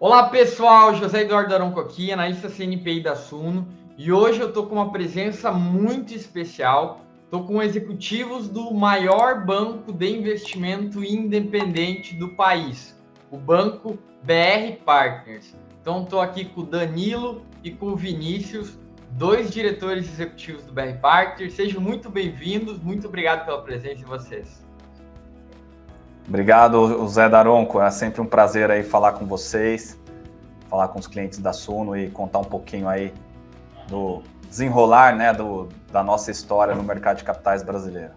Olá pessoal, José Eduardo Aronco aqui, analista CNPI da Suno, e hoje eu estou com uma presença muito especial. Estou com executivos do maior banco de investimento independente do país, o Banco BR Partners. Então estou aqui com o Danilo e com o Vinícius, dois diretores executivos do BR Partners. Sejam muito bem-vindos, muito obrigado pela presença de vocês. Obrigado, Zé Daronco. É sempre um prazer aí falar com vocês, falar com os clientes da Suno e contar um pouquinho aí do desenrolar, né, da nossa história no mercado de capitais brasileiro.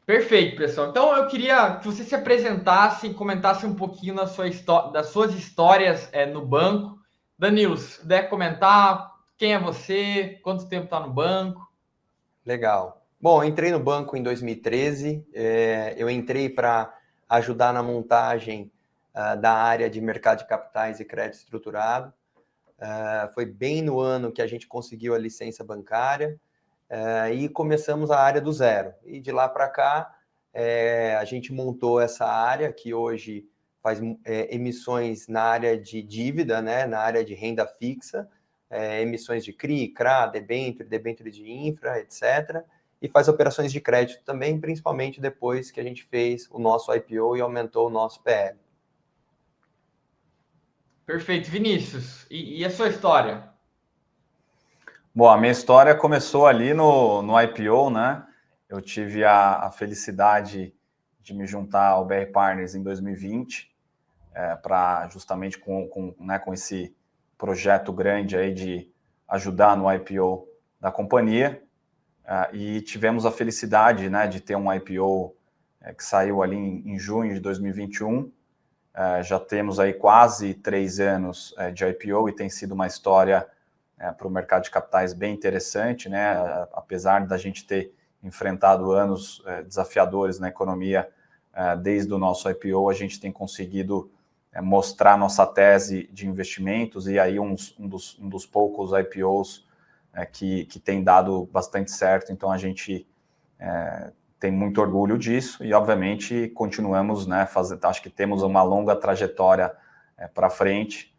Perfeito, pessoal. Então eu queria que você se apresentasse e comentasse um pouquinho das suas histórias no banco. Danilo, se puder comentar quem é você, quanto tempo está no banco. Legal. Bom, eu entrei no banco em 2013, eu entrei para ajudar na montagem da área de mercado de capitais e crédito estruturado. Foi bem no ano que a gente conseguiu a licença bancária e começamos a área do zero. E de lá para cá, a gente montou essa área que hoje faz emissões na área de dívida, né, na área de renda fixa, emissões de CRI, CRA, debênture de infra, etc., e faz operações de crédito também, principalmente depois que a gente fez o nosso IPO e aumentou o nosso PL. Perfeito. Vinícius, e a sua história? Bom, a minha história começou ali no IPO, né? Eu tive a felicidade de me juntar ao BR Partners em 2020, para justamente com esse projeto grande aí de ajudar no IPO da companhia. E tivemos a felicidade, né, de ter um IPO que saiu ali em junho de 2021. Já temos aí quase 3 anos de IPO e tem sido uma história para o mercado de capitais bem interessante, né? Apesar da gente ter enfrentado anos desafiadores na economia, desde o nosso IPO, a gente tem conseguido mostrar nossa tese de investimentos e aí um dos poucos IPOs que tem dado bastante certo. Então a gente tem muito orgulho disso e obviamente continuamos, né, acho que temos uma longa trajetória para frente,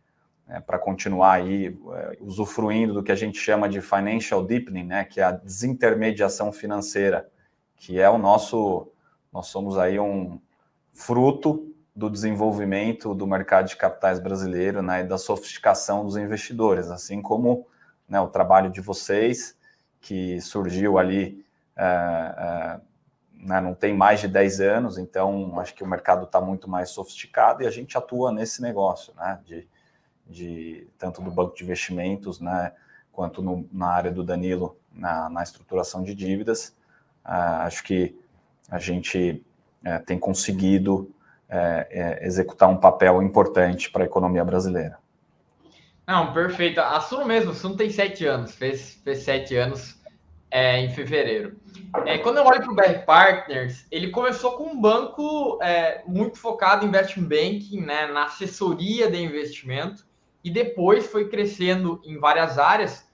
para continuar aí usufruindo do que a gente chama de financial deepening, né, que é a desintermediação financeira, que é nós somos aí um fruto do desenvolvimento do mercado de capitais brasileiro, né, e da sofisticação dos investidores, assim como, né, o trabalho de vocês, que surgiu ali, né, não tem mais de 10 anos, então acho que o mercado está muito mais sofisticado e a gente atua nesse negócio, né, tanto do banco de investimentos, né, quanto na área do Danilo, na estruturação de dívidas. Acho que a gente tem conseguido executar um papel importante para a economia brasileira. Não, perfeito. A Suno mesmo, a Suno tem 7 anos, fez 7 anos em fevereiro. Quando eu olho para o BR Partners, ele começou com um banco muito focado em investment banking, né, na assessoria de investimento, e depois foi crescendo em várias áreas.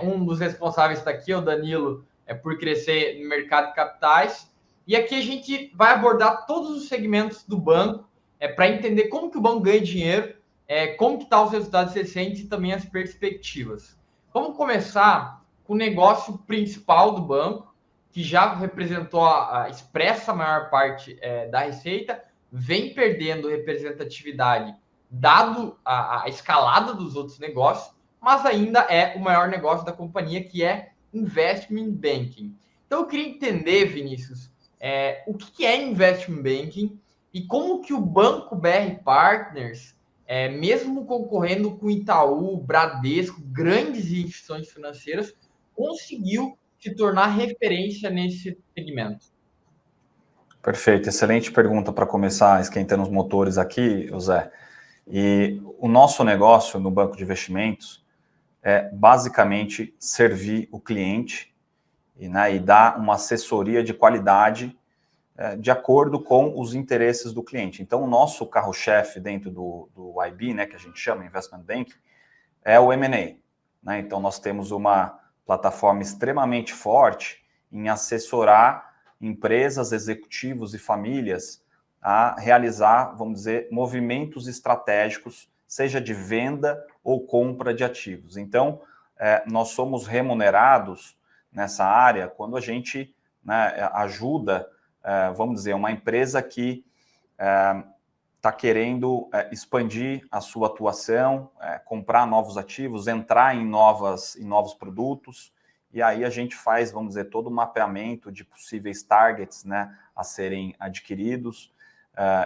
Um dos responsáveis está aqui, o Danilo, por crescer no mercado de capitais. E aqui a gente vai abordar todos os segmentos do banco para entender como que o banco ganha dinheiro, como que estão os resultados recentes e também as perspectivas. Vamos começar com o negócio principal do banco, que já representou a expressa maior parte da receita, vem perdendo representatividade dado a escalada dos outros negócios, mas ainda é o maior negócio da companhia, que é Investment Banking. Então eu queria entender, Vinícius, o que é Investment Banking e como que o Banco BR Partners, mesmo concorrendo com Itaú, Bradesco, grandes instituições financeiras, conseguiu se tornar referência nesse segmento. Perfeito, excelente pergunta para começar esquentando os motores aqui, José. E o nosso negócio no banco de investimentos é basicamente servir o cliente e dar uma assessoria de qualidade de acordo com os interesses do cliente. Então, o nosso carro-chefe dentro do IB, né, que a gente chama Investment Banking, é o M&A. Né? Então, nós temos uma plataforma extremamente forte em assessorar empresas, executivos e famílias a realizar, vamos dizer, movimentos estratégicos, seja de venda ou compra de ativos. Então, nós somos remunerados nessa área quando a gente, né, ajuda, vamos dizer, uma empresa que está querendo expandir a sua atuação, comprar novos ativos, entrar em novos produtos, e aí a gente faz, vamos dizer, todo o mapeamento de possíveis targets, né, a serem adquiridos,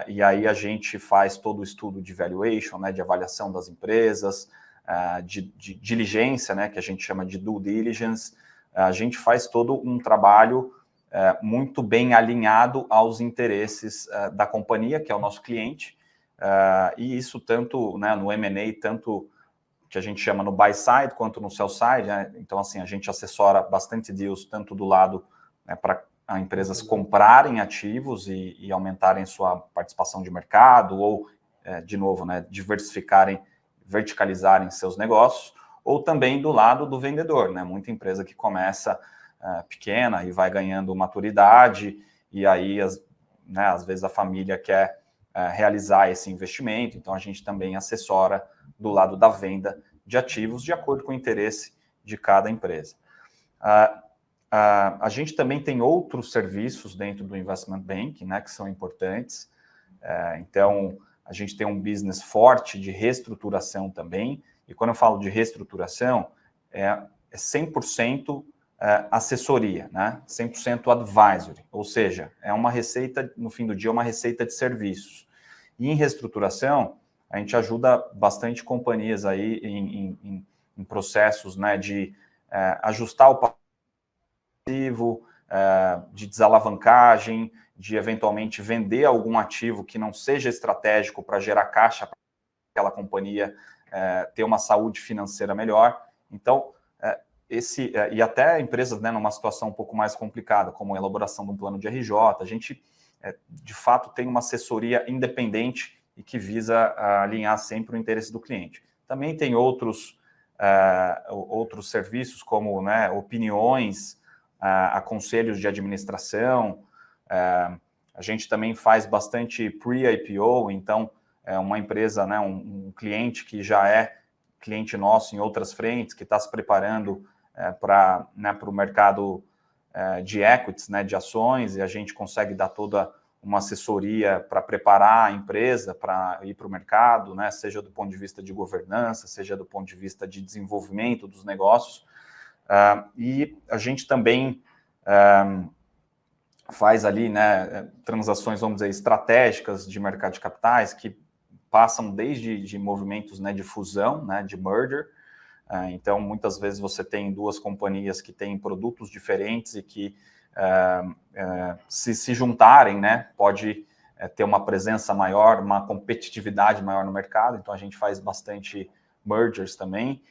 e aí a gente faz todo o estudo de valuation, né, de avaliação das empresas, de diligência, né, que a gente chama de due diligence. A gente faz todo um trabalho muito bem alinhado aos interesses da companhia, que é o nosso cliente, e isso tanto, né, no M&A, tanto que a gente chama no buy side, quanto no sell side, né? Então, assim, a gente assessora bastante deals, tanto do lado, né, para empresas comprarem ativos e aumentarem sua participação de mercado, ou, de novo, né, diversificarem, verticalizarem seus negócios, ou também do lado do vendedor, né? Muita empresa que começa pequena e vai ganhando maturidade, e aí, né, às vezes a família quer realizar esse investimento, então a gente também assessora do lado da venda de ativos, de acordo com o interesse de cada empresa. A gente também tem outros serviços dentro do Investment Bank, né, que são importantes. Então, a gente tem um business forte de reestruturação também, e quando eu falo de reestruturação, é 100% assessoria, né? 100% advisory, ou seja, é uma receita, no fim do dia, uma receita de serviços. E em reestruturação, a gente ajuda bastante companhias aí em processos, né, de ajustar o passivo, de desalavancagem, de eventualmente vender algum ativo que não seja estratégico para gerar caixa para aquela companhia ter uma saúde financeira melhor. Então, e até empresas, né, numa situação um pouco mais complicada, como a elaboração de um plano de RJ, a gente, de fato, tem uma assessoria independente e que visa alinhar sempre o interesse do cliente. Também tem outros serviços, como, né, opiniões, a conselhos de administração. A gente também faz bastante pre-IPO, então, uma empresa, né, um cliente que já é cliente nosso em outras frentes, que está se preparando para, né, o mercado de equities, né, de ações, e a gente consegue dar toda uma assessoria para preparar a empresa para ir para o mercado, né, seja do ponto de vista de governança, seja do ponto de vista de desenvolvimento dos negócios. E a gente também faz ali, né, transações, vamos dizer, estratégicas de mercado de capitais, que passam desde de movimentos, né, de fusão, né, de merger. Então, muitas vezes você tem duas companhias que têm produtos diferentes e que, se juntarem, né, pode ter uma presença maior, uma competitividade maior no mercado. Então, a gente faz bastante mergers também.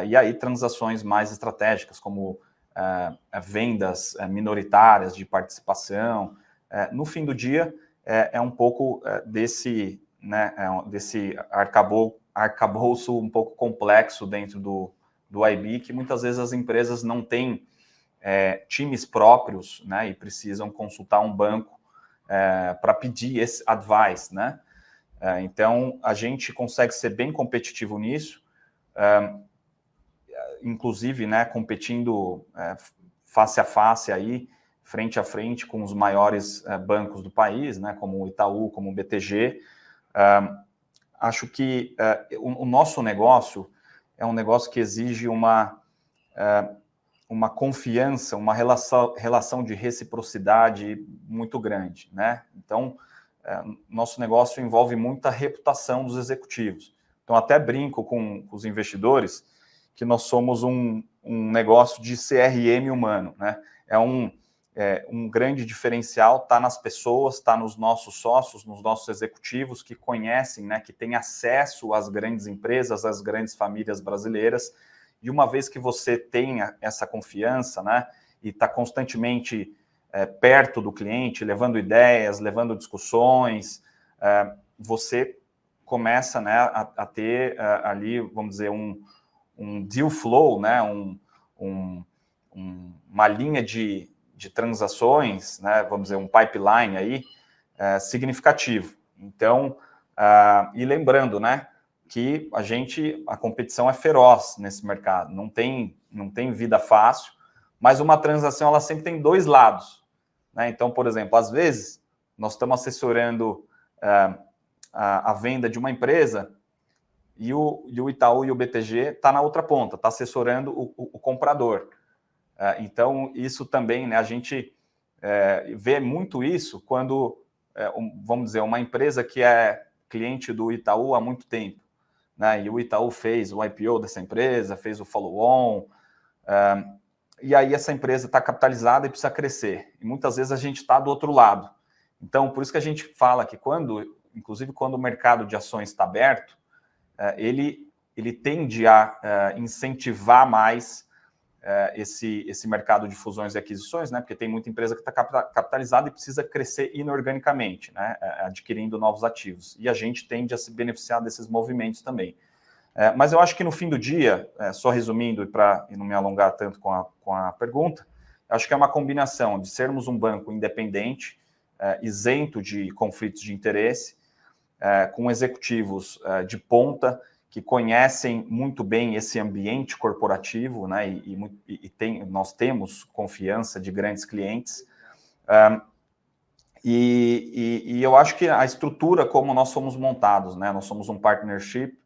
E aí, transações mais estratégicas, como vendas minoritárias de participação. No fim do dia, é um pouco desse, né, desse arcabouço um pouco complexo dentro do IB, que muitas vezes as empresas não têm times próprios, né, e precisam consultar um banco para pedir esse advice, né? Então, a gente consegue ser bem competitivo nisso, inclusive, né, competindo face a face aí, frente a frente com os maiores bancos do país, né, como o Itaú, como o BTG. Acho que o nosso negócio é um negócio que exige uma confiança, uma relação de reciprocidade muito grande, né? Então, nosso negócio envolve muita reputação dos executivos. Então, até brinco com os investidores que nós somos um negócio de CRM humano, né? Um grande diferencial está nas pessoas, está nos nossos sócios, nos nossos executivos que conhecem, né, que têm acesso às grandes empresas, às grandes famílias brasileiras. E uma vez que você tenha essa confiança, né, e está constantemente perto do cliente, levando ideias, levando discussões, você começa, né, a ter ali, vamos dizer, um deal flow, né, uma linha de transações, né, vamos dizer, um pipeline aí, significativo. Então, e lembrando, né, que a competição é feroz nesse mercado, não tem vida fácil, mas uma transação ela sempre tem dois lados, né? Então, por exemplo, às vezes nós estamos assessorando a venda de uma empresa e o Itaú e o BTG está na outra ponta, está assessorando o comprador. Então, isso também, né, a gente vê muito isso quando, vamos dizer, uma empresa que é cliente do Itaú há muito tempo, né, e o Itaú fez o IPO dessa empresa, fez o follow-on, e aí essa empresa está capitalizada e precisa crescer. E muitas vezes a gente está do outro lado. Então, por isso que a gente fala que inclusive quando o mercado de ações está aberto, ele tende a incentivar mais esse mercado de fusões e aquisições, né? Porque tem muita empresa que está capitalizada e precisa crescer inorganicamente, né? Adquirindo novos ativos. E a gente tende a se beneficiar desses movimentos também. Mas eu acho que no fim do dia, só resumindo e para não me alongar tanto com a pergunta, acho que é uma combinação de sermos um banco independente, isento de conflitos de interesse, com executivos de ponta que conhecem muito bem esse ambiente corporativo, né? Nós temos confiança de grandes clientes. E eu acho que a estrutura como nós somos montados, né? Nós somos um partnership,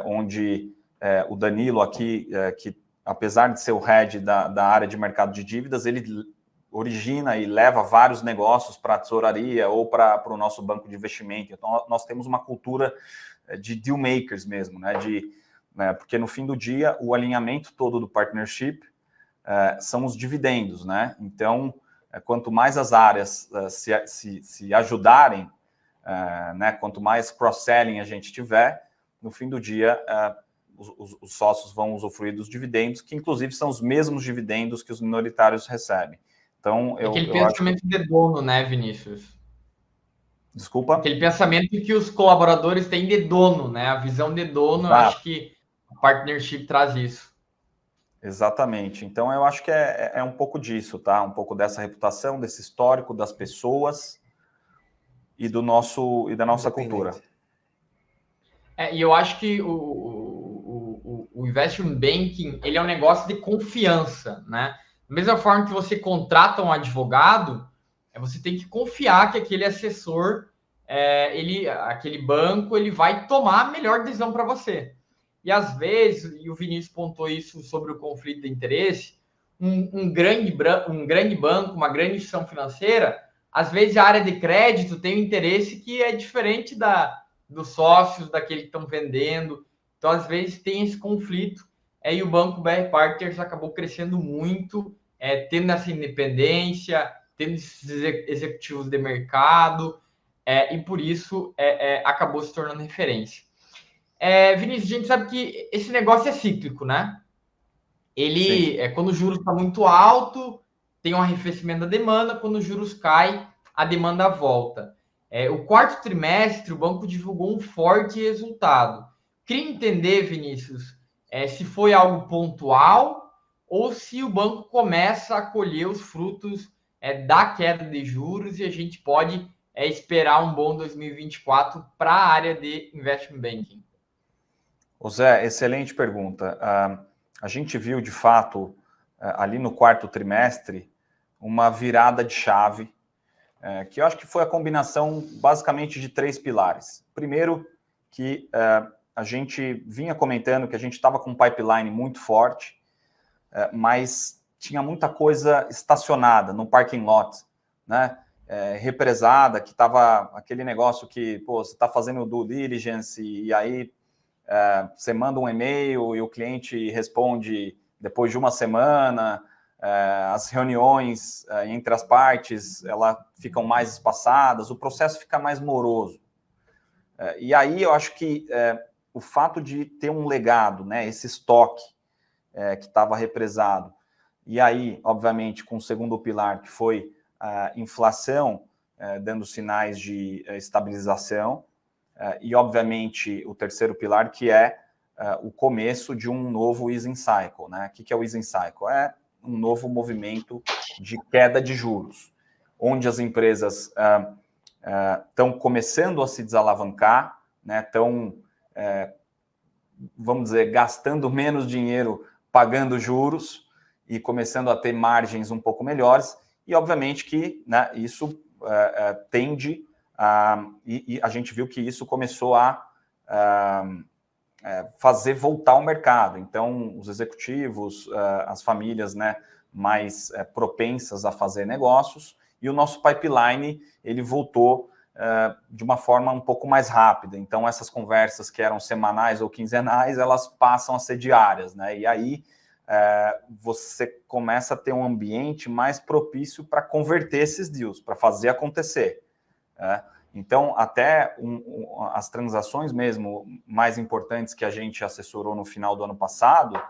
onde o Danilo aqui, que apesar de ser o head da área de mercado de dívidas, ele origina e leva vários negócios para a tesouraria ou para o nosso banco de investimento. Então, nós temos uma cultura de deal makers mesmo, né? Porque no fim do dia, o alinhamento todo do partnership são os dividendos, né? Então, quanto mais as áreas se ajudarem, né? Quanto mais cross-selling a gente tiver, no fim do dia, os sócios vão usufruir dos dividendos, que inclusive são os mesmos dividendos que os minoritários recebem. Então, aquele pensamento de dono, né, Vinícius? Desculpa? Aquele pensamento que os colaboradores têm de dono, né? A visão de dono, eu acho que a partnership traz isso. Exatamente. Então, eu acho que é um pouco disso, tá? Um pouco dessa reputação, desse histórico das pessoas e da nossa cultura. E eu acho que o investment banking, ele é um negócio de confiança, né? Da mesma forma que você contrata um advogado, você tem que confiar que aquele assessor, aquele banco, ele vai tomar a melhor decisão para você. E às vezes, e o Vinícius pontuou isso sobre o conflito de interesse, um grande banco, uma grande instituição financeira, às vezes a área de crédito tem um interesse que é diferente dos sócios, daquele que estão vendendo. Então, às vezes, tem esse conflito. E o Banco BR Partners acabou crescendo muito, tendo essa independência, tendo esses executivos de mercado, e por isso acabou se tornando referência. Vinícius, a gente sabe que esse negócio é cíclico, né? Ele, quando o juros está muito alto, tem um arrefecimento da demanda, quando os juros cai, a demanda volta. O quarto trimestre, o banco divulgou um forte resultado. Queria entender, Vinícius, se foi algo pontual ou se o banco começa a colher os frutos da queda de juros e a gente pode esperar um bom 2024 para a área de investment banking. Zé, excelente pergunta. A gente viu, de fato, ali no quarto trimestre, uma virada de chave, que eu acho que foi a combinação basicamente de 3 pilares. Primeiro, que a gente vinha comentando que a gente estava com um pipeline muito forte, mas tinha muita coisa estacionada no parking lot, né? Represada, que estava aquele negócio que você está fazendo due diligence e aí você manda um e-mail e o cliente responde depois de uma semana. As reuniões entre as partes elas ficam mais espaçadas, o processo fica mais moroso. E aí eu acho que o fato de ter um legado, né, esse estoque que estava represado, e aí, obviamente, com o segundo pilar, que foi a inflação dando sinais de estabilização, e, obviamente, o terceiro pilar, que é o começo de um novo easing cycle, né? O que é o easing cycle? É um novo movimento de queda de juros, onde as empresas estão começando a se desalavancar, né? Estão, vamos dizer, gastando menos dinheiro, pagando juros e começando a ter margens um pouco melhores. E, obviamente, que, né, isso tende e a gente viu que isso começou a fazer voltar ao mercado. Então, os executivos, as famílias, né, mais propensas a fazer negócios, e o nosso pipeline, ele voltou de uma forma um pouco mais rápida. Então, essas conversas que eram semanais ou quinzenais, elas passam a ser diárias, né? E aí você começa a ter um ambiente mais propício para converter esses deals, para fazer acontecer. Então, até as transações mesmo mais importantes que a gente assessorou no final do ano passado,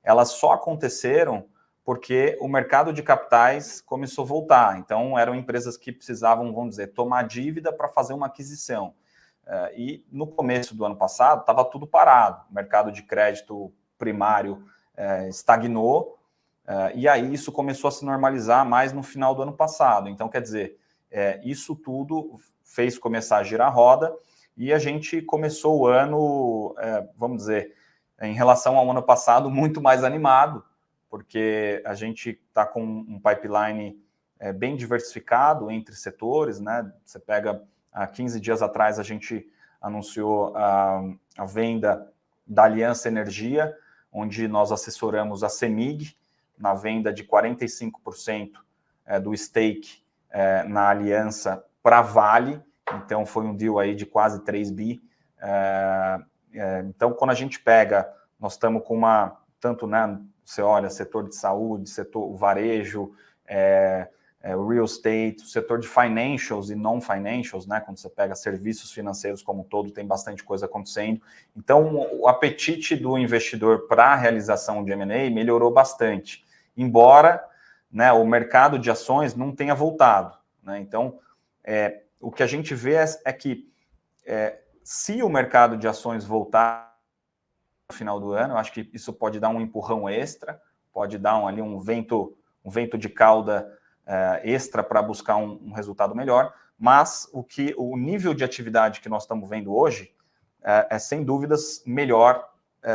elas só aconteceram porque o mercado de capitais começou a voltar. Então, eram empresas que precisavam, vamos dizer, tomar dívida para fazer uma aquisição. E no começo do ano passado, estava tudo parado. O mercado de crédito primário estagnou, e aí isso começou a se normalizar mais no final do ano passado. Então, quer dizer, isso tudo fez começar a girar a roda, e a gente começou o ano, vamos dizer, em relação ao ano passado, muito mais animado, porque a gente está com um pipeline bem diversificado entre setores, né? Você pega, há 15 dias atrás, a gente anunciou a venda da Aliança Energia, onde nós assessoramos a CEMIG na venda de 45% do stake na Aliança para Vale. Então, foi um deal aí de quase 3 bi. Então, quando a gente pega, nós estamos com tanto, né, você olha, setor de saúde, setor varejo, real estate, o setor de financials e non-financials, né, quando você pega serviços financeiros como um todo, tem bastante coisa acontecendo. Então, o apetite do investidor para a realização de M&A melhorou bastante, embora, né, o mercado de ações não tenha voltado, né? Então, o que a gente vê é que se o mercado de ações voltar no final do ano, eu acho que isso pode dar um empurrão extra, pode dar um vento de cauda extra para buscar um resultado melhor, mas o nível de atividade que nós estamos vendo hoje é sem dúvidas melhor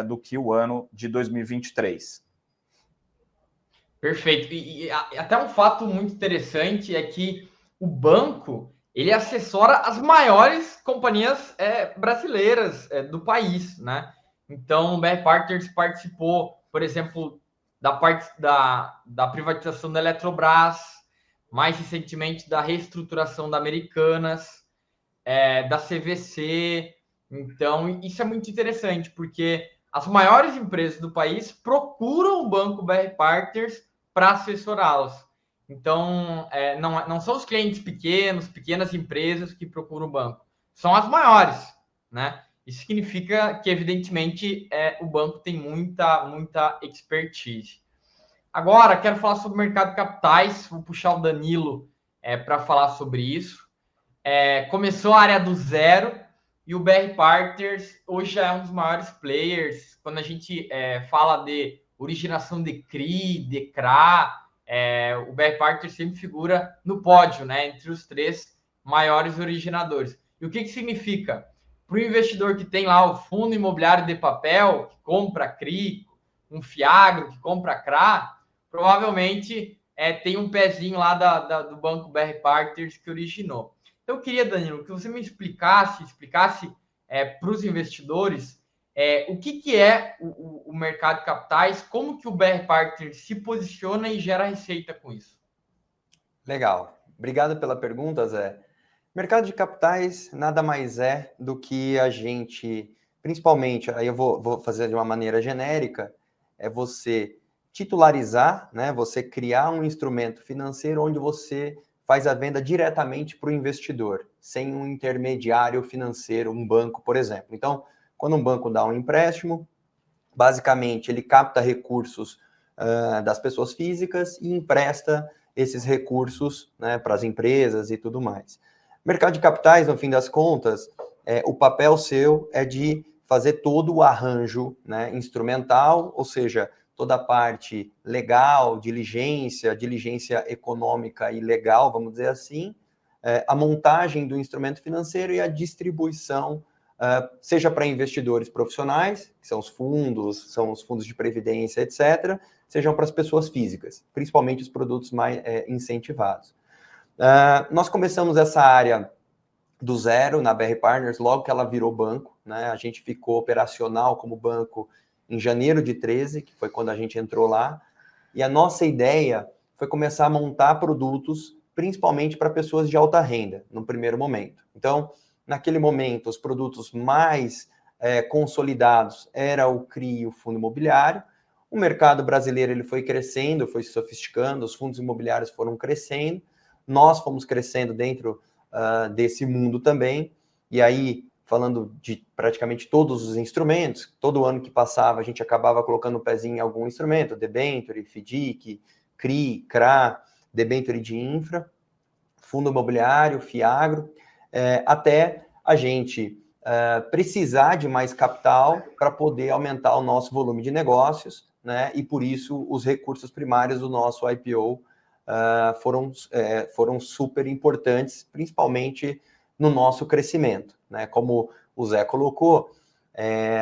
do que o ano de 2023. Perfeito. E até um fato muito interessante é que o banco, ele assessora as maiores companhias brasileiras do país, né? Então, o BR Partners participou, por exemplo, da parte da privatização da Eletrobras, mais recentemente da reestruturação da Americanas, da CVC. Então, isso é muito interessante, porque as maiores empresas do país procuram o Banco BR Partners para assessorá-los. Então, não são os clientes pequenas empresas que procuram o banco, são as maiores, né? Isso significa que, evidentemente, o banco tem muita expertise. Agora, quero falar sobre o mercado de capitais, vou puxar o Danilo para falar sobre isso. Começou a área do zero, e o BR Partners hoje já é um dos maiores players. Quando a gente fala de originação de CRI, de CRA, o BR Partners sempre figura no pódio, né, entre os 3 maiores originadores. E o que significa? Para o investidor que tem lá o fundo imobiliário de papel, que compra CRI, um Fiagro, que compra CRA, provavelmente tem um pezinho lá do banco BR Partners que originou. Então, eu queria, Danilo, que você me explicasse para os investidores o que é o mercado de capitais, como que o BR Partners se posiciona e gera receita com isso. Legal. Obrigado pela pergunta, Zé. Mercado de capitais nada mais é do que a gente, principalmente, aí eu vou fazer de uma maneira genérica, é você titularizar, né? Você criar um instrumento financeiro onde você faz a venda diretamente para o investidor, sem um intermediário financeiro, um banco, por exemplo. Então, quando um banco dá um empréstimo, basicamente ele capta recursos das pessoas físicas e empresta esses recursos, né, para as empresas e tudo mais. Mercado de capitais, no fim das contas, o papel seu é de fazer todo o arranjo, né, instrumental, ou seja, toda a parte legal, diligência econômica e legal, vamos dizer assim, a montagem do instrumento financeiro e a distribuição, seja para investidores profissionais, que são os fundos de previdência, etc., sejam para as pessoas físicas, principalmente os produtos mais incentivados. Nós começamos essa área do zero na BR Partners, logo que ela virou banco, né? A gente ficou operacional como banco em janeiro de 13, que foi quando a gente entrou lá, e a nossa ideia foi começar a montar produtos, principalmente para pessoas de alta renda, no primeiro momento. Então, naquele momento, os produtos mais consolidados era o CRI e o fundo imobiliário. O mercado brasileiro ele foi crescendo, foi se sofisticando, os fundos imobiliários foram crescendo, nós fomos crescendo dentro desse mundo também, e aí, falando de praticamente todos os instrumentos, todo ano que passava a gente acabava colocando o pezinho em algum instrumento, debenture, FDIC, CRI, CRA, debenture de infra, fundo imobiliário, FIAGRO, até a gente precisar de mais capital para poder aumentar o nosso volume de negócios, né? E por isso os recursos primários do nosso IPO foram super importantes, principalmente no nosso crescimento, né? Como o Zé colocou,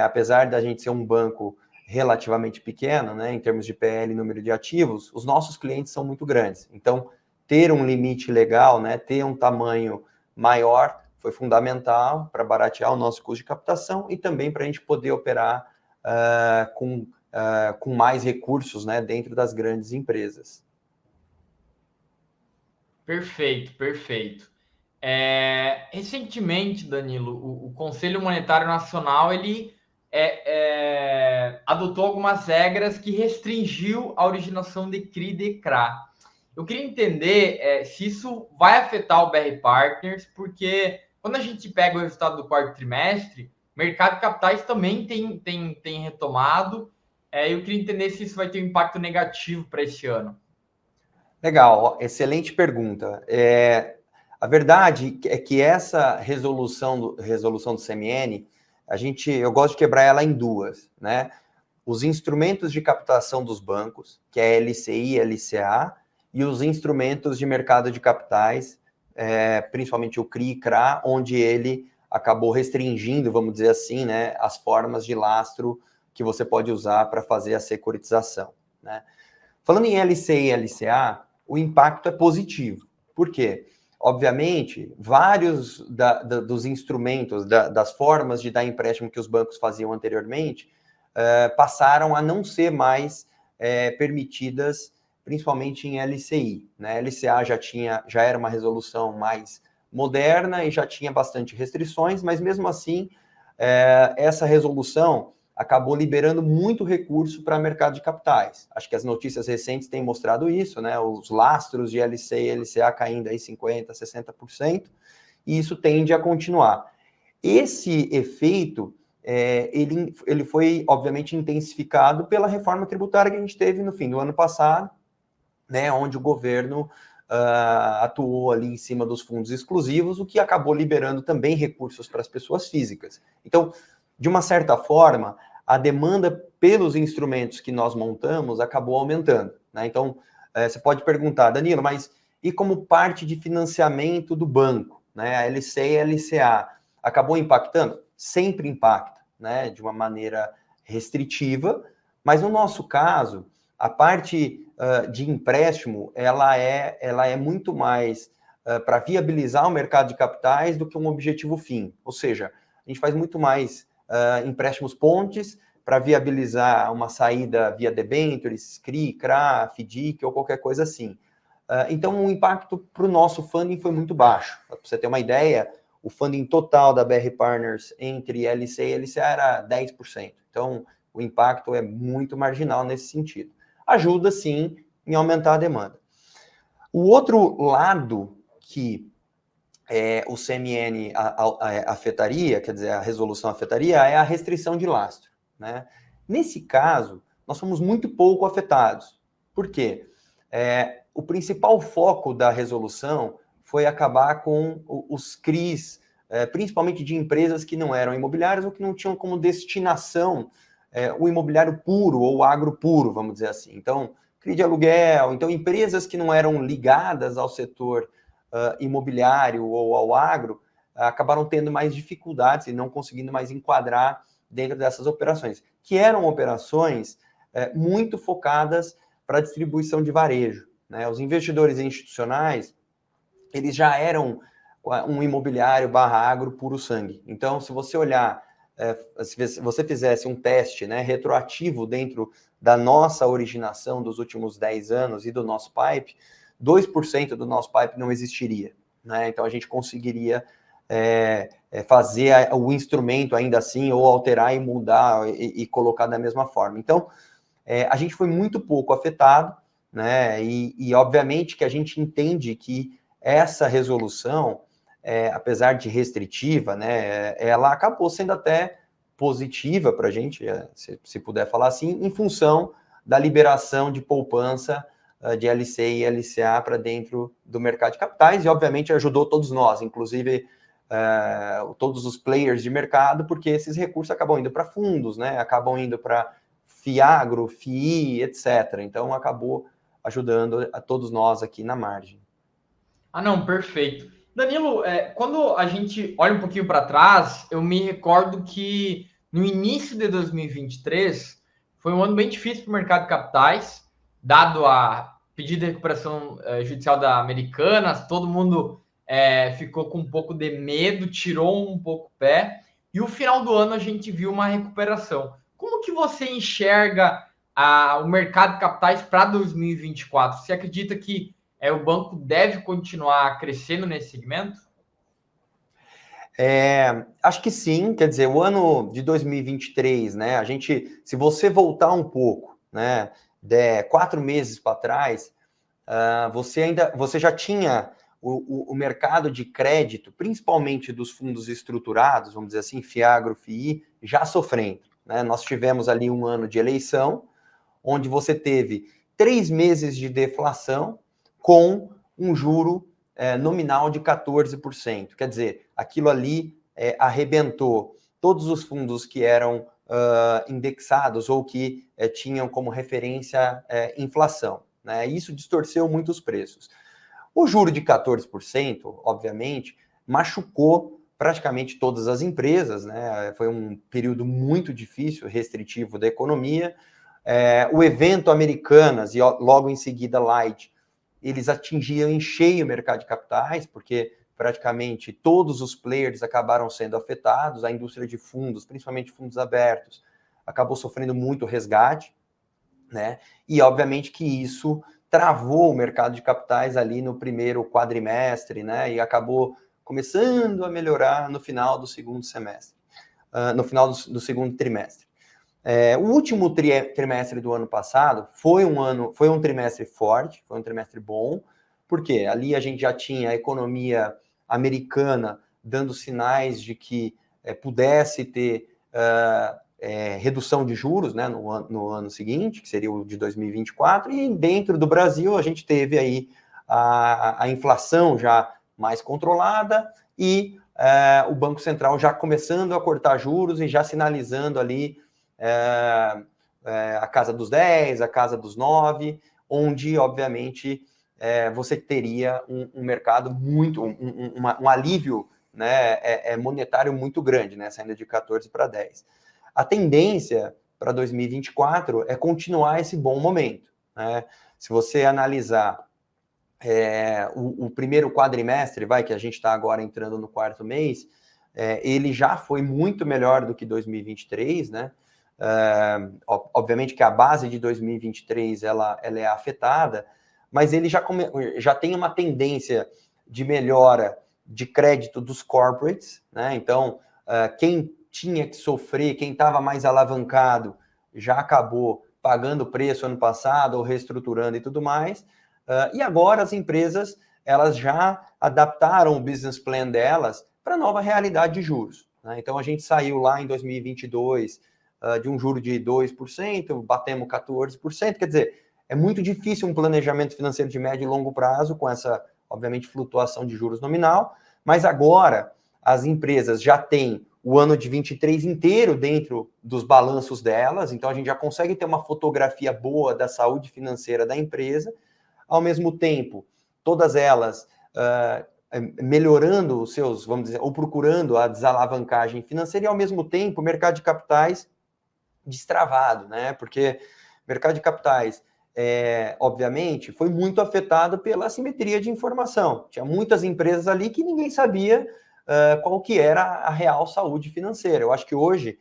apesar da gente ser um banco relativamente pequeno, né, em termos de PL e número de ativos, os nossos clientes são muito grandes. Então, ter um limite legal, né, ter um tamanho maior foi fundamental para baratear o nosso custo de captação e também para a gente poder operar com mais recursos, né, dentro das grandes empresas. Perfeito, perfeito. Recentemente, Danilo, o Conselho Monetário Nacional ele adotou algumas regras que restringiu a originação de CRI e de CRA. Eu queria entender se isso vai afetar o BR Partners, porque quando a gente pega o resultado do quarto trimestre, o mercado de capitais também tem retomado. Eu queria entender se isso vai ter um impacto negativo para esse ano. Legal, excelente pergunta. A verdade é que essa resolução do CMN, eu gosto de quebrar ela em duas, né? Os instrumentos de captação dos bancos, que é LCI e LCA, e os instrumentos de mercado de capitais, principalmente o CRI e CRA, onde ele acabou restringindo, vamos dizer assim, né, as formas de lastro que você pode usar para fazer a securitização, né? Falando em LCI e LCA, o impacto é positivo. Por quê? Obviamente, vários dos instrumentos, das formas de dar empréstimo que os bancos faziam anteriormente, passaram a não ser mais permitidas, principalmente em LCI, né? LCA já era uma resolução mais moderna e já tinha bastante restrições, mas mesmo assim, essa resolução acabou liberando muito recurso para o mercado de capitais. Acho que as notícias recentes têm mostrado isso, né? Os lastros de LCI e LCA caindo aí 50%, 60%, e isso tende a continuar. Esse efeito, ele foi, obviamente, intensificado pela reforma tributária que a gente teve no fim do ano passado, né? Onde o governo atuou ali em cima dos fundos exclusivos, o que acabou liberando também recursos para as pessoas físicas. Então, de uma certa forma, a demanda pelos instrumentos que nós montamos acabou aumentando, né? Então, você pode perguntar, Danilo, mas e como parte de financiamento do banco, né? A LC e a LCA acabou impactando? Sempre impacta, né? De uma maneira restritiva, mas no nosso caso, a parte de empréstimo, ela é muito mais para viabilizar o mercado de capitais do que um objetivo fim. Ou seja, a gente faz muito mais empréstimos pontes para viabilizar uma saída via debentures, CRI, CRA, FDIC ou qualquer coisa assim. Então, o impacto para o nosso funding foi muito baixo. Para você ter uma ideia, o funding total da BR Partners entre LC e LCA era 10%. Então, o impacto é muito marginal nesse sentido. Ajuda, sim, em aumentar a demanda. O outro lado que o CMN afetaria, quer dizer, a resolução afetaria, é a restrição de lastro, né? Nesse caso, nós fomos muito pouco afetados. Por quê? O principal foco da resolução foi acabar com os CRIs, principalmente de empresas que não eram imobiliárias ou que não tinham como destinação o imobiliário puro ou o agro puro, vamos dizer assim. Então, CRI de aluguel, então empresas que não eram ligadas ao setor imobiliário ou ao agro, acabaram tendo mais dificuldades e não conseguindo mais enquadrar dentro dessas operações, que eram operações muito focadas para a distribuição de varejo, né? Os investidores institucionais, eles já eram um imobiliário /agro puro sangue. Então, se você olhar, se você fizesse um teste, né, retroativo dentro da nossa originação dos últimos 10 anos e do nosso pipe, 2% do nosso pipe não existiria, né? Então, a gente conseguiria fazer o instrumento ainda assim, ou alterar e mudar e colocar da mesma forma. Então, a gente foi muito pouco afetado, né? E obviamente que a gente entende que essa resolução, apesar de restritiva, né, ela acabou sendo até positiva para a gente, se puder falar assim, em função da liberação de poupança de LC e LCA para dentro do mercado de capitais, e obviamente ajudou todos nós, inclusive todos os players de mercado, porque esses recursos acabam indo para fundos, né, acabam indo para FIAGRO, FII, etc. Então, acabou ajudando a todos nós aqui na margem. Ah, não, perfeito. Danilo, quando a gente olha um pouquinho para trás, eu me recordo que no início de 2023 foi um ano bem difícil para o mercado de capitais, dado a pedido de recuperação judicial da Americanas, todo mundo ficou com um pouco de medo, tirou um pouco o pé, e o final do ano a gente viu uma recuperação. Como que você enxerga o mercado de capitais para 2024? Você acredita que o banco deve continuar crescendo nesse segmento? Acho que sim, quer dizer, o ano de 2023, né? A gente, se você voltar um pouco, né, 4 meses para trás, você já tinha o mercado de crédito, principalmente dos fundos estruturados, vamos dizer assim, FIAGRO, FII, já sofrendo, né? Nós tivemos ali um ano de eleição, onde você teve 3 meses de deflação com um juro nominal de 14%. Quer dizer, aquilo ali arrebentou todos os fundos que eram indexados ou que tinham como referência inflação, né? Isso distorceu muito os preços. O juro de 14%, obviamente, machucou praticamente todas as empresas, né? Foi um período muito difícil, restritivo da economia. O evento Americanas e logo em seguida Light, eles atingiam em cheio o mercado de capitais, porque praticamente todos os players acabaram sendo afetados, a indústria de fundos, principalmente fundos abertos, acabou sofrendo muito resgate, né? E obviamente que isso travou o mercado de capitais ali no primeiro quadrimestre, né? E acabou começando a melhorar no final do segundo semestre, no final do segundo trimestre. O último trimestre do ano passado foi um trimestre forte, foi um trimestre bom, porque ali a gente já tinha a economia americana dando sinais de que pudesse ter redução de juros, né, no ano seguinte, que seria o de 2024, e dentro do Brasil a gente teve aí a inflação já mais controlada e o Banco Central já começando a cortar juros e já sinalizando ali a casa dos 10, a casa dos 9, onde, obviamente, você teria um mercado muito, um alívio, né, monetário muito grande, né, saindo de 14 para 10. A tendência para 2024 é continuar esse bom momento, né? Se você analisar o primeiro quadrimestre, que a gente está agora entrando no quarto mês, ele já foi muito melhor do que 2023, né? Obviamente que a base de 2023 ela é afetada, mas ele já tem uma tendência de melhora de crédito dos corporates, né? Então, quem tinha que sofrer, quem estava mais alavancado, já acabou pagando o preço ano passado, ou reestruturando e tudo mais. E agora as empresas elas já adaptaram o business plan delas para a nova realidade de juros, né? Então, a gente saiu lá em 2022 de um juro de 2%, batemos 14%, quer dizer, é muito difícil um planejamento financeiro de médio e longo prazo com essa, obviamente, flutuação de juros nominal, mas agora as empresas já têm o ano de 23 inteiro dentro dos balanços delas, então a gente já consegue ter uma fotografia boa da saúde financeira da empresa. Ao mesmo tempo, todas elas melhorando os seus, vamos dizer, ou procurando a desalavancagem financeira e, ao mesmo tempo, o mercado de capitais destravado, né? Porque o mercado de capitais, obviamente, foi muito afetado pela assimetria de informação. Tinha muitas empresas ali que ninguém sabia qual que era a real saúde financeira. Eu acho que hoje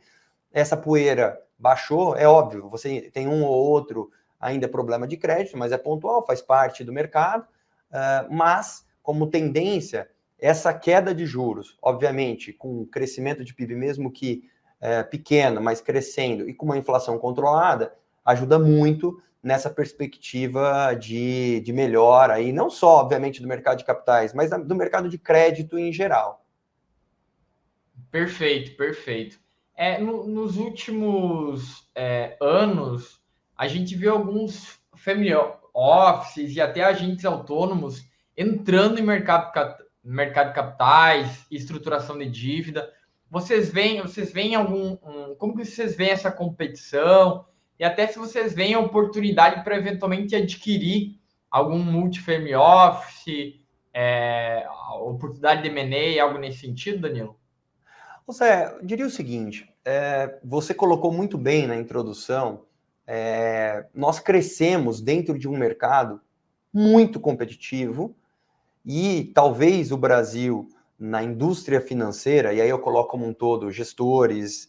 essa poeira baixou, é óbvio, você tem um ou outro ainda problema de crédito, mas é pontual, faz parte do mercado, mas como tendência, essa queda de juros, obviamente, com o crescimento de PIB, mesmo que pequeno, mas crescendo, e com uma inflação controlada, ajuda muito nessa perspectiva de melhora, e não só, obviamente, do mercado de capitais, mas do mercado de crédito em geral. Perfeito, perfeito. Nos últimos anos, a gente viu alguns family offices e até agentes autônomos entrando em mercado de capitais, estruturação de dívida. Vocês veem como que vocês veem essa competição e até se vocês veem a oportunidade para eventualmente adquirir algum multifamily office, oportunidade de M&A, algo nesse sentido, Danilo? José, eu diria o seguinte, você colocou muito bem na introdução, nós crescemos dentro de um mercado muito competitivo e talvez o Brasil, na indústria financeira, e aí eu coloco como um todo gestores,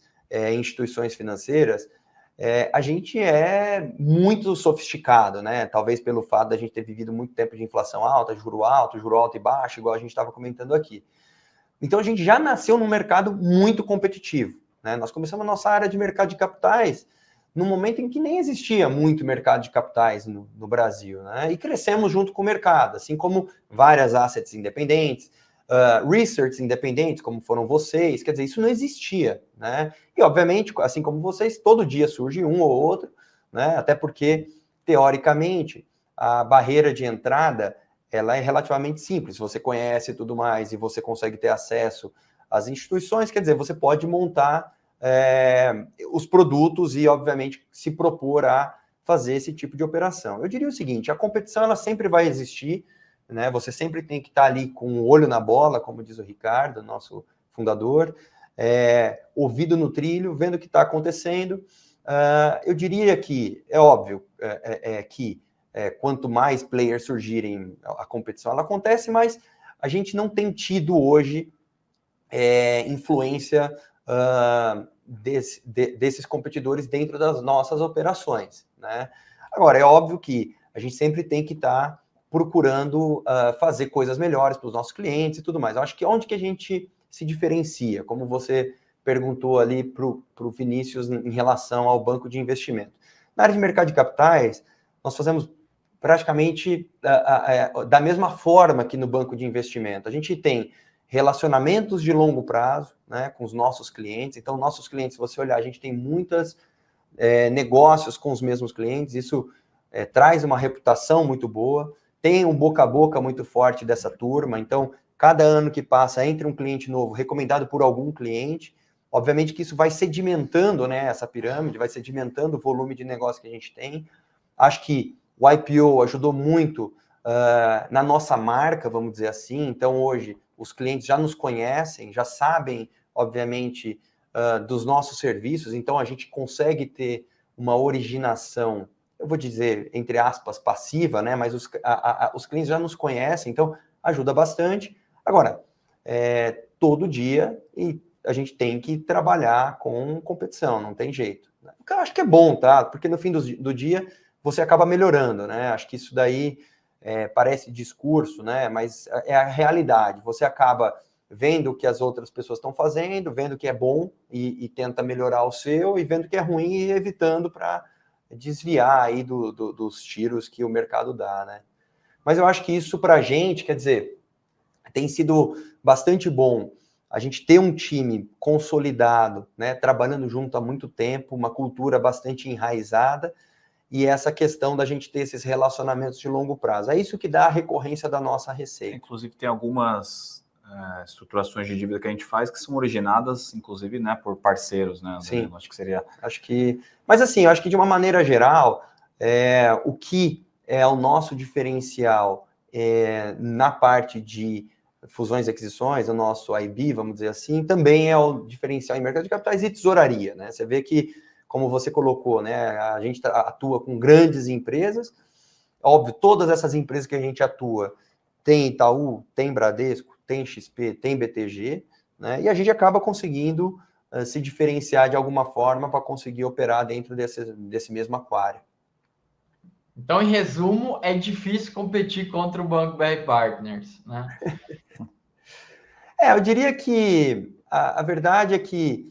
instituições financeiras, a gente é muito sofisticado, né? Talvez pelo fato da gente ter vivido muito tempo de inflação alta, juro alto e baixo, igual a gente estava comentando aqui. Então, a gente já nasceu num mercado muito competitivo, né? Nós começamos a nossa área de mercado de capitais no momento em que nem existia muito mercado de capitais no Brasil, né? E crescemos junto com o mercado, assim como várias assets independentes, research independentes, como foram vocês, quer dizer, isso não existia, né? E, obviamente, assim como vocês, todo dia surge um ou outro, né? Até porque, teoricamente, a barreira de entrada ela é relativamente simples. Você conhece tudo mais e você consegue ter acesso às instituições, quer dizer, você pode montar os produtos e, obviamente, se propor a fazer esse tipo de operação. Eu diria o seguinte, a competição ela sempre vai existir, né? Você sempre tem que estar ali com o olho na bola, como diz o Ricardo, nosso fundador, ouvido no trilho, vendo o que está acontecendo. Eu diria que, é óbvio, que quanto mais players surgirem, a competição ela acontece, mas a gente não tem tido hoje influência desses competidores dentro das nossas operações, né? Agora, é óbvio que a gente sempre tem que estar procurando fazer coisas melhores para os nossos clientes e tudo mais. Eu acho que onde que a gente se diferencia, como você perguntou ali para o Vinícius em relação ao banco de investimento. Na área de mercado de capitais, nós fazemos praticamente da mesma forma que no banco de investimento. A gente tem relacionamentos de longo prazo, né, com os nossos clientes. Então, nossos clientes, se você olhar, a gente tem muitos negócios com os mesmos clientes. Isso traz uma reputação muito boa. Tem um boca a boca muito forte dessa turma. Então, cada ano que passa, entra um cliente novo, recomendado por algum cliente. Obviamente que isso vai sedimentando, né, essa pirâmide, vai sedimentando o volume de negócio que a gente tem. Acho que o IPO ajudou muito na nossa marca, vamos dizer assim. Então, hoje, os clientes já nos conhecem, já sabem, obviamente, dos nossos serviços. Então, a gente consegue ter uma originação, eu vou dizer, entre aspas, passiva, né? Mas os clientes já nos conhecem, então ajuda bastante. Agora, todo dia a gente tem que trabalhar com competição, não tem jeito. Eu acho que é bom, tá? Porque no fim do dia você acaba melhorando, né? Acho que isso daí parece discurso, né? Mas é a realidade. Você acaba vendo o que as outras pessoas estão fazendo, vendo o que é bom e tenta melhorar o seu, e vendo o que é ruim e evitando para desviar aí dos tiros que o mercado dá, né? Mas eu acho que isso para a gente, quer dizer, tem sido bastante bom a gente ter um time consolidado, né? Trabalhando junto há muito tempo, uma cultura bastante enraizada, e essa questão da gente ter esses relacionamentos de longo prazo. É isso que dá a recorrência da nossa receita. Inclusive, tem algumas estruturações de dívida que a gente faz que são originadas, inclusive, né, por parceiros, né? Sim. Acho que seria... Mas, assim, eu acho que, de uma maneira geral, o que é o nosso diferencial na parte de fusões e aquisições, o nosso IB, vamos dizer assim, também é o diferencial em mercado de capitais e tesouraria, né? Você vê que, como você colocou, né, a gente atua com grandes empresas, óbvio, todas essas empresas que a gente atua, tem Itaú, tem Bradesco, tem XP, tem BTG, né, e a gente acaba conseguindo se diferenciar de alguma forma para conseguir operar dentro desse mesmo aquário. Então, em resumo, é difícil competir contra o Banco BR Partners, né? Eu diria que a verdade é que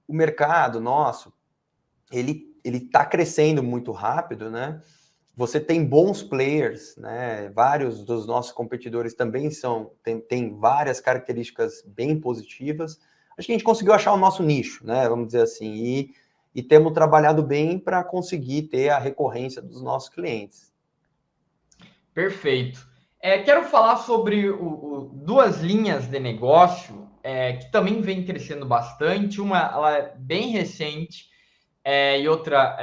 o mercado nosso, ele está crescendo muito rápido, né? Você tem bons players, né? Vários dos nossos competidores também têm várias características bem positivas. Acho que a gente conseguiu achar o nosso nicho, né? Vamos dizer assim, e temos trabalhado bem para conseguir ter a recorrência dos nossos clientes. Perfeito. Quero falar sobre duas linhas de negócio que também vem crescendo bastante. Uma ela é bem recente e outra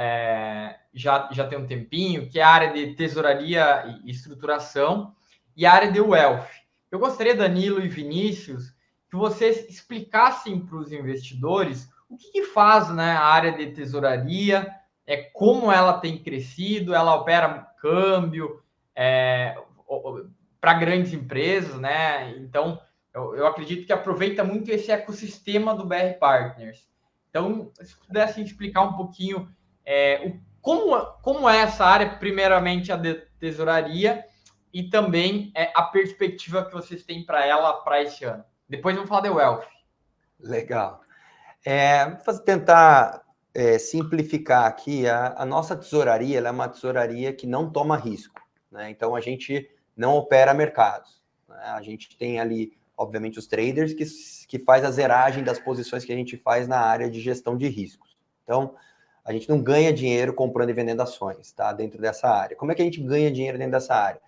já tem um tempinho, que é a área de tesouraria e estruturação e a área de wealth. Eu gostaria, Danilo e Vinícius, que vocês explicassem para os investidores o que faz, né, a área de tesouraria, como ela tem crescido, ela opera câmbio, para grandes empresas, né? Então, eu acredito que aproveita muito esse ecossistema do BR Partners. Então, se pudessem explicar um pouquinho como é essa área, primeiramente a de tesouraria, e também a perspectiva que vocês têm para ela para esse ano. Depois vamos falar de wealth. Legal. Vou tentar simplificar aqui. A nossa tesouraria, ela é uma tesouraria que não toma risco, né? Então, a gente não opera mercados, né? A gente tem ali, obviamente, os traders que faz a zeragem das posições que a gente faz na área de gestão de riscos. Então, a gente não ganha dinheiro comprando e vendendo ações, tá? Dentro dessa área. Como é que a gente ganha dinheiro dentro dessa área?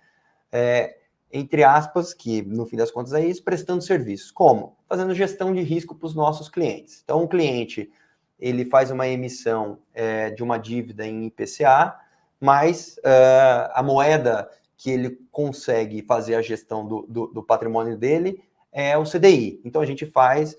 Entre aspas, que no fim das contas é isso, prestando serviços. Como? Fazendo gestão de risco para os nossos clientes. Então, o cliente, ele faz uma emissão de uma dívida em IPCA, mas a moeda que ele consegue fazer a gestão do patrimônio dele é o CDI. Então, a gente faz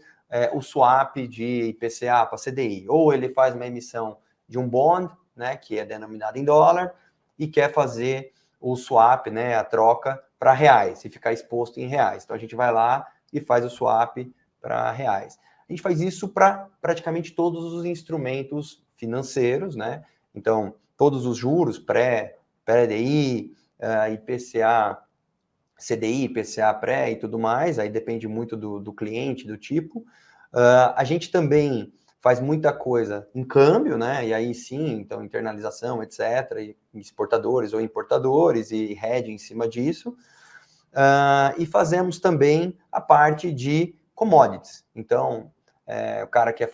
o swap de IPCA para CDI. Ou ele faz uma emissão de um bond, né, que é denominado em dólar, e quer fazer o swap, né, a troca para reais, e ficar exposto em reais. Então, a gente vai lá e faz o swap para reais. A gente faz isso para praticamente todos os instrumentos financeiros, né? Então, todos os juros, pré-DI, IPCA, CDI, IPCA pré e tudo mais, aí depende muito do cliente, do tipo. A gente também faz muita coisa em câmbio, né? E aí sim, então internalização, etc., e exportadores ou importadores e hedge em cima disso. E fazemos também a parte de commodities. Então, o cara quer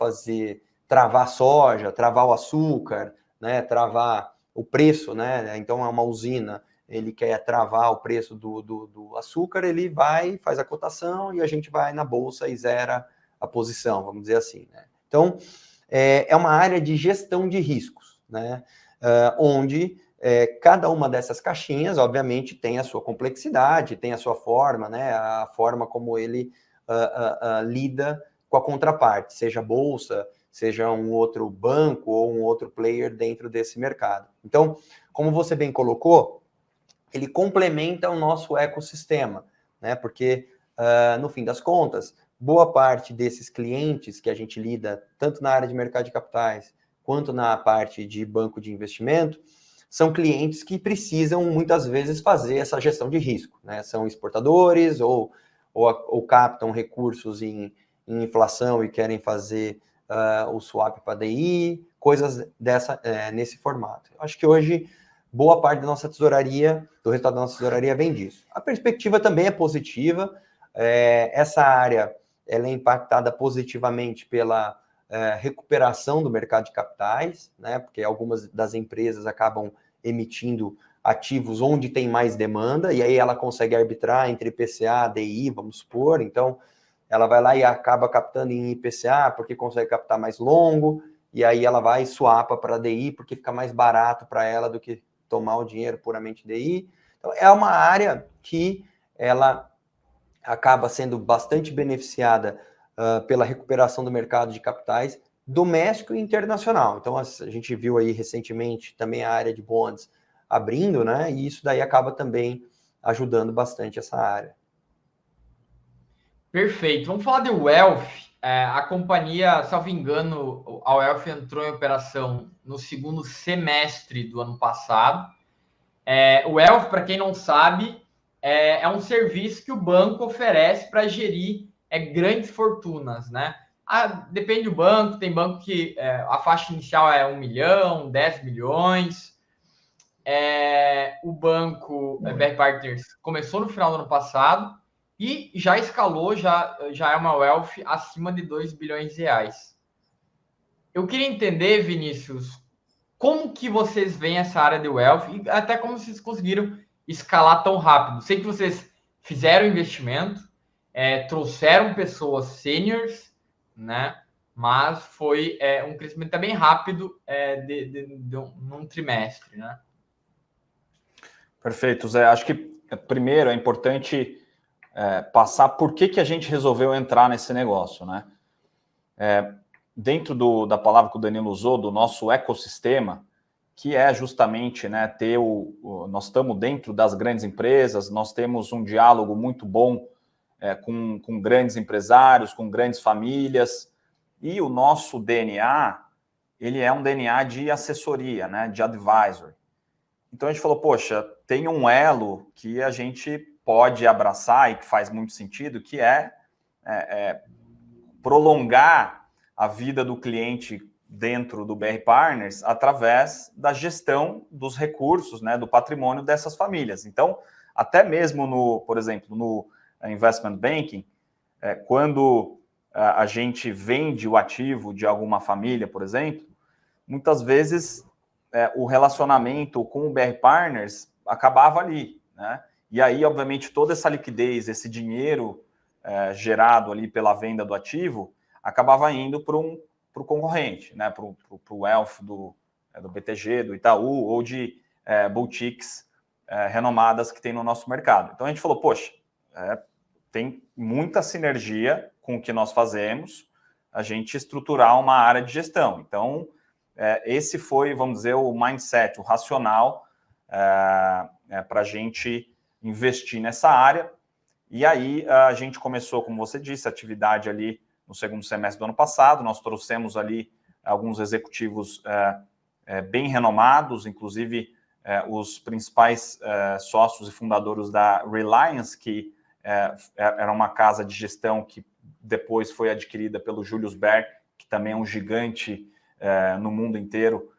travar soja, travar o açúcar, né? Travar o preço, né? Então é uma usina, ele quer travar o preço do açúcar, ele vai, faz a cotação e a gente vai na bolsa e zera a posição, vamos dizer assim, né? Então, é uma área de gestão de riscos, né? Onde cada uma dessas caixinhas, obviamente, tem a sua complexidade, tem a sua forma, né? A forma como ele lida com a contraparte, seja bolsa, seja um outro banco ou um outro player dentro desse mercado. Então, como você bem colocou, ele complementa o nosso ecossistema, né? Porque, no fim das contas, boa parte desses clientes que a gente lida, tanto na área de mercado de capitais, quanto na parte de banco de investimento, são clientes que precisam, muitas vezes, fazer essa gestão de risco, né? São exportadores ou captam recursos em inflação e querem fazer o swap para DI, coisas nesse formato. Acho que hoje, boa parte da nossa tesouraria, do resultado da nossa tesouraria vem disso. A perspectiva também é positiva. Essa área ela é impactada positivamente pela recuperação do mercado de capitais, né? Porque algumas das empresas acabam emitindo ativos onde tem mais demanda, e aí ela consegue arbitrar entre IPCA, DI, vamos supor. Então, ela vai lá e acaba captando em IPCA porque consegue captar mais longo, e aí ela vai e swapa para DI porque fica mais barato para ela do que tomar o dinheiro puramente DI. Então, é uma área que ela acaba sendo bastante beneficiada pela recuperação do mercado de capitais doméstico e internacional. Então, a gente viu aí recentemente também a área de bonds abrindo, né? E isso daí acaba também ajudando bastante essa área. Perfeito. Vamos falar de Wealth. A companhia, salvo engano, a Wealth entrou em operação no segundo semestre do ano passado. O Wealth, para quem não sabe, é um serviço que o banco oferece para gerir grandes fortunas, né? Depende do banco, tem banco que a faixa inicial é 1 milhão, 10 milhões. O banco BR Partners começou no final do ano passado e já escalou, já é uma Wealth acima de 2 bilhões de reais. Eu queria entender, Vinícius, como que vocês veem essa área de Wealth e até como vocês conseguiram escalar tão rápido. Sei que vocês fizeram investimento, trouxeram pessoas seniors, né? Mas foi um crescimento também rápido num trimestre, né? Perfeito, Zé. Acho que primeiro é importante passar por que a gente resolveu entrar nesse negócio, né? Dentro da palavra que o Danilo usou, do nosso ecossistema, que é justamente, né, ter nós estamos dentro das grandes empresas, nós temos um diálogo muito bom com grandes empresários, com grandes famílias, e o nosso DNA, ele é um DNA de assessoria, né, de advisory. Então a gente falou, poxa, tem um elo que a gente pode abraçar e que faz muito sentido, que é prolongar a vida do cliente dentro do BR Partners através da gestão dos recursos, né, do patrimônio dessas famílias. Então, até mesmo por exemplo, no investment banking, quando a gente vende o ativo de alguma família, por exemplo, muitas vezes o relacionamento com o BR Partners acabava ali, né? E aí, obviamente, toda essa liquidez, esse dinheiro gerado ali pela venda do ativo, acabava indo para o concorrente, né? Para o Wealth do BTG, do Itaú, ou de boutiques renomadas que tem no nosso mercado. Então a gente falou, poxa, tem muita sinergia com o que nós fazemos, a gente estruturar uma área de gestão. Então, esse foi, vamos dizer, o mindset, o racional para a gente investir nessa área. E aí a gente começou, como você disse, a atividade ali no segundo semestre do ano passado. Nós trouxemos ali alguns executivos bem renomados, inclusive os principais sócios e fundadores da Reliance, que era uma casa de gestão que depois foi adquirida pelo Julius Baer, que também é um gigante no mundo inteiro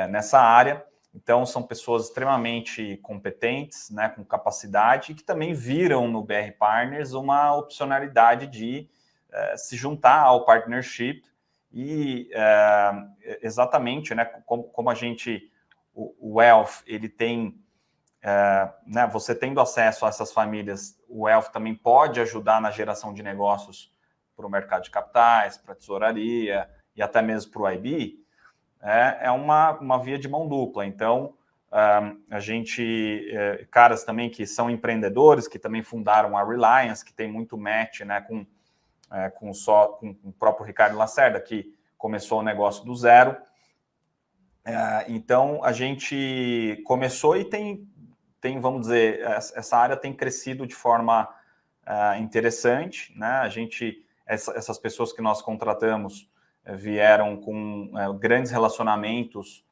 nessa área. Então, são pessoas extremamente competentes, né, com capacidade, que também viram no BR Partners uma opcionalidade de se juntar ao partnership e exatamente, né, como a gente, o Wealth, ele tem, né, você tendo acesso a essas famílias, o Wealth também pode ajudar na geração de negócios para o mercado de capitais, para a tesouraria e até mesmo para o IB, é uma via de mão dupla. Então, a gente, caras também que são empreendedores, que também fundaram a Reliance, que tem muito match, né, com o próprio Ricardo Lacerda, que começou o negócio do zero. Então, a gente começou e tem, vamos dizer, essa área tem crescido de forma interessante, né? Essas pessoas que nós contratamos vieram com grandes relacionamentos,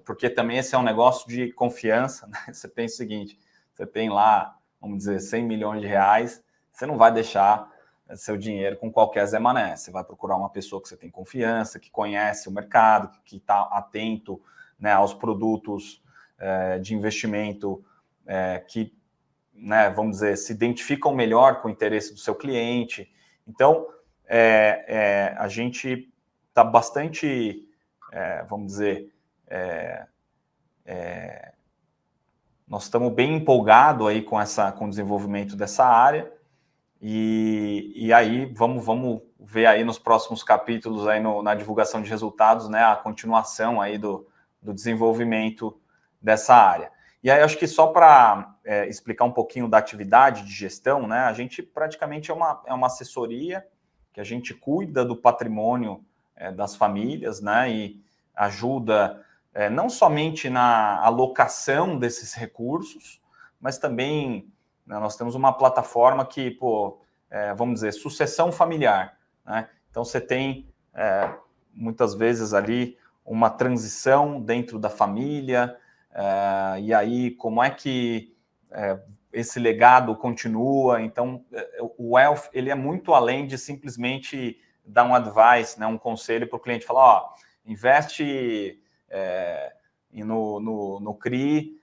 porque também esse é um negócio de confiança, né? Você pensa o seguinte, você tem lá, vamos dizer, 100 milhões de reais, você não vai deixar seu dinheiro com qualquer Zé Mané, você vai procurar uma pessoa que você tem confiança, que conhece o mercado, que está atento, né, aos produtos de investimento que, né, vamos dizer, se identificam melhor com o interesse do seu cliente. Então, a gente está bastante, vamos dizer, nós estamos bem empolgados aí com o desenvolvimento dessa área, e aí vamos ver aí nos próximos capítulos aí na divulgação de resultados, né, a continuação aí do desenvolvimento dessa área. E aí, acho que só para explicar um pouquinho da atividade de gestão, né? A gente praticamente é uma assessoria que a gente cuida do patrimônio das famílias, né? E ajuda não somente na alocação desses recursos, mas também, né, nós temos uma plataforma que, vamos dizer, sucessão familiar, né? Então, você tem muitas vezes ali uma transição dentro da família, e aí como é que esse legado continua. Então, o Wealth, ele é muito além de simplesmente dar um advice, né, um conselho para o cliente, falar, investe no CRI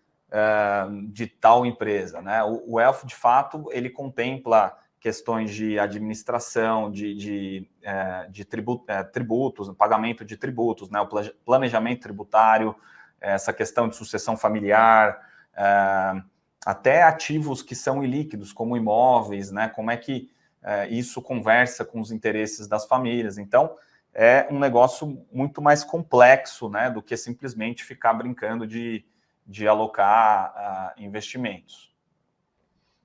de tal empresa, né? O Wealth, de fato, ele contempla questões de administração, de tributos, pagamento de tributos, né? O planejamento tributário, essa questão de sucessão familiar, até ativos que são ilíquidos, como imóveis, né? Como é que isso conversa com os interesses das famílias. Então, é um negócio muito mais complexo, né, do que simplesmente ficar brincando de alocar investimentos.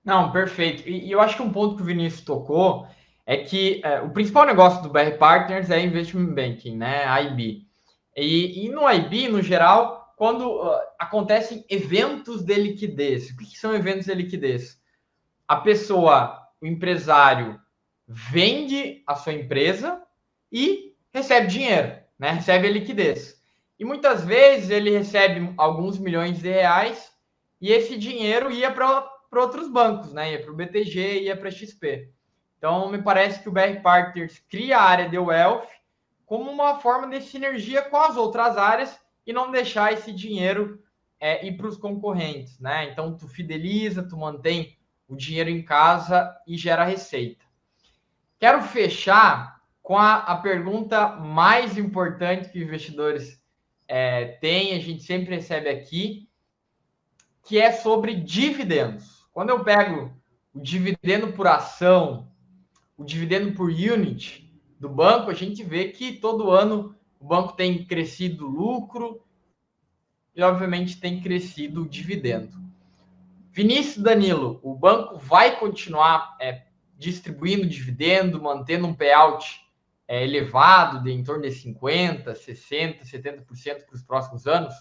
Não, perfeito. E eu acho que um ponto que o Vinícius tocou é que o principal negócio do BR Partners é Investment Banking, né? IB. E no IB, no geral, quando acontecem eventos de liquidez. O que são eventos de liquidez? A pessoa, o empresário, vende a sua empresa e recebe dinheiro, né? Recebe a liquidez. E muitas vezes ele recebe alguns milhões de reais e esse dinheiro ia para outros bancos, né? Ia para o BTG, ia para a XP. Então, me parece que o BR Partners cria a área de Wealth como uma forma de sinergia com as outras áreas e não deixar esse dinheiro ir para os concorrentes, né? Então, tu fideliza, tu mantém o dinheiro em casa e gera receita. Quero fechar com a pergunta mais importante que os investidores têm, a gente sempre recebe aqui, que é sobre dividendos. Quando eu pego o dividendo por ação, o dividendo por unit do banco, a gente vê que todo ano o banco tem crescido o lucro e, obviamente, tem crescido o dividendo. Vinícius, Danilo, o banco vai continuar distribuindo dividendo, mantendo um payout elevado, de em torno de 50%, 60%, 70% para os próximos anos?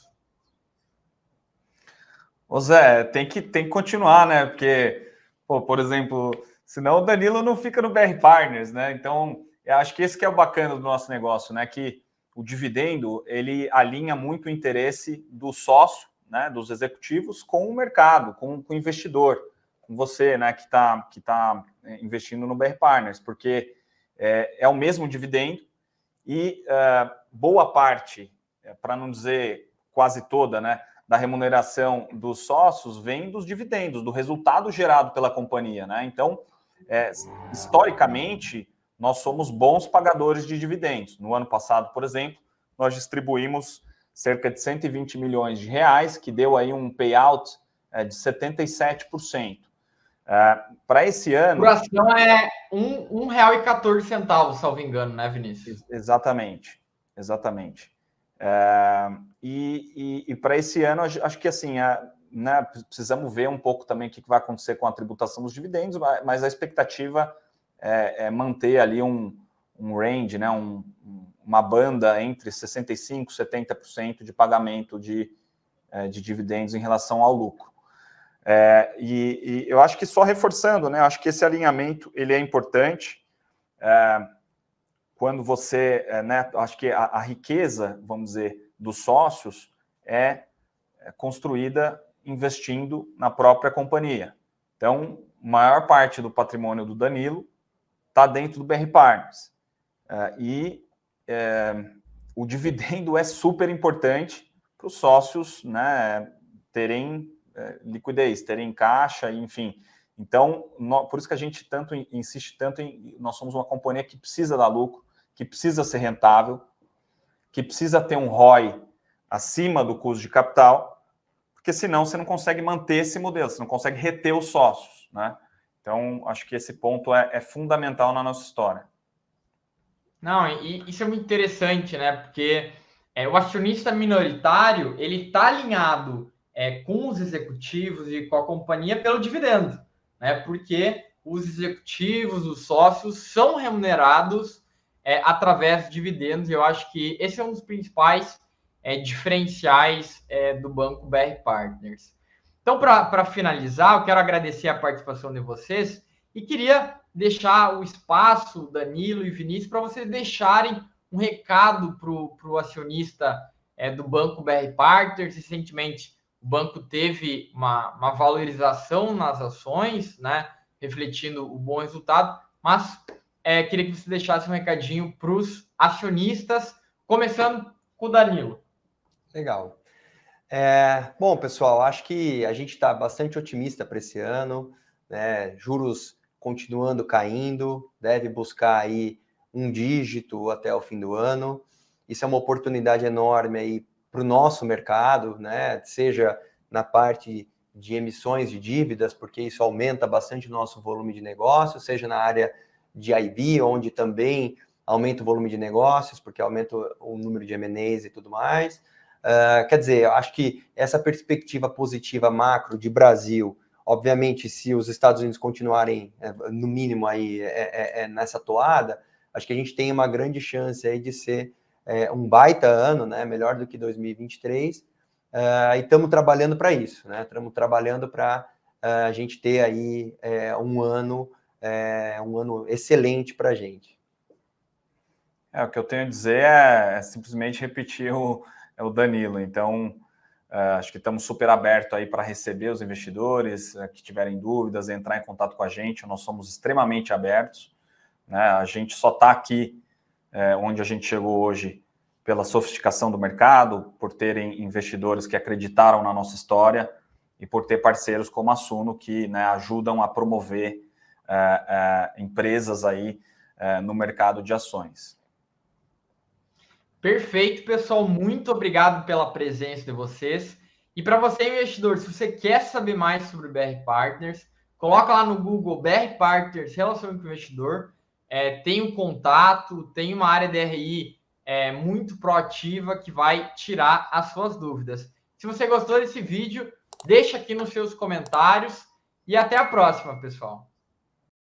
Ô Zé, tem que continuar, né? Porque, por exemplo, senão o Danilo não fica no BR Partners, né? Então, eu acho que esse que é o bacana do nosso negócio, né? Que o dividendo, ele alinha muito o interesse do sócio, né? Dos executivos com o mercado, com o investidor, com você, né? Que tá investindo no BR Partners, porque é o mesmo dividendo e boa parte, para não dizer quase toda, né? Da remuneração dos sócios vem dos dividendos, do resultado gerado pela companhia, né? Então, historicamente, nós somos bons pagadores de dividendos. No ano passado, por exemplo, nós distribuímos cerca de 120 milhões de reais, que deu aí um payout de 77%. Para esse ano... Por ação é R$1,14, salvo engano, né, Vinícius? Exatamente. E para esse ano, acho que assim, né, precisamos ver um pouco também o que vai acontecer com a tributação dos dividendos, mas a expectativa é manter ali um range, né, uma banda entre 65% e 70% de pagamento de dividendos em relação ao lucro. E eu acho que só reforçando, né, acho que esse alinhamento ele é importante. Quando você, né, acho que a riqueza, vamos dizer, dos sócios é construída investindo na própria companhia. Então, a maior parte do patrimônio do Danilo está dentro do BR Partners. O dividendo é super importante para os sócios, né, terem liquidez, terem caixa, enfim. Então, por isso que a gente insiste tanto em... Nós somos uma companhia que precisa dar lucro, que precisa ser rentável, que precisa ter um ROI acima do custo de capital, porque senão você não consegue manter esse modelo, você não consegue reter os sócios, né? Então, acho que esse ponto é fundamental na nossa história. Não, e isso é muito interessante, né? Porque o acionista minoritário, ele está alinhado com os executivos e com a companhia pelo dividendo, né? Porque os executivos, os sócios são remunerados através de dividendos, e eu acho que esse é um dos principais diferenciais do Banco BR Partners. Então, para finalizar, eu quero agradecer a participação de vocês e queria deixar o espaço, Danilo e Vinícius, para vocês deixarem um recado para o acionista do Banco BR Partners. Recentemente, o banco teve uma valorização nas ações, né, refletindo o bom resultado, mas queria que você deixasse um recadinho para os acionistas, começando com o Danilo. Legal. Bom, pessoal, acho que a gente está bastante otimista para esse ano, né? Juros continuando caindo, deve buscar aí um dígito até o fim do ano. Isso é uma oportunidade enorme aí para o nosso mercado, né? Seja na parte de emissões de dívidas, porque isso aumenta bastante o nosso volume de negócio, seja na área de IB, onde também aumenta o volume de negócios, porque aumenta o número de M&As e tudo mais. Quer dizer, eu acho que essa perspectiva positiva macro de Brasil, obviamente, se os Estados Unidos continuarem, no mínimo, aí, nessa toada, acho que a gente tem uma grande chance aí de ser um baita ano, né, melhor do que 2023, e estamos trabalhando para isso, né? Estamos trabalhando para a gente ter aí um ano excelente para a gente. O que eu tenho a dizer é simplesmente repetir o Danilo. Então, acho que estamos super abertos aí para receber os investidores que tiverem dúvidas, entrar em contato com a gente. Nós somos extremamente abertos, né? A gente só está aqui onde a gente chegou hoje pela sofisticação do mercado, por terem investidores que acreditaram na nossa história e por ter parceiros como a Suno que, né, ajudam a promover empresas aí no mercado de ações. Perfeito, pessoal. Muito obrigado pela presença de vocês. E para você, investidor, se você quer saber mais sobre o BR Partners, coloca lá no Google BR Partners, relação com o investidor. Tem um contato, tem uma área de RI muito proativa que vai tirar as suas dúvidas. Se você gostou desse vídeo, deixa aqui nos seus comentários e até a próxima, pessoal.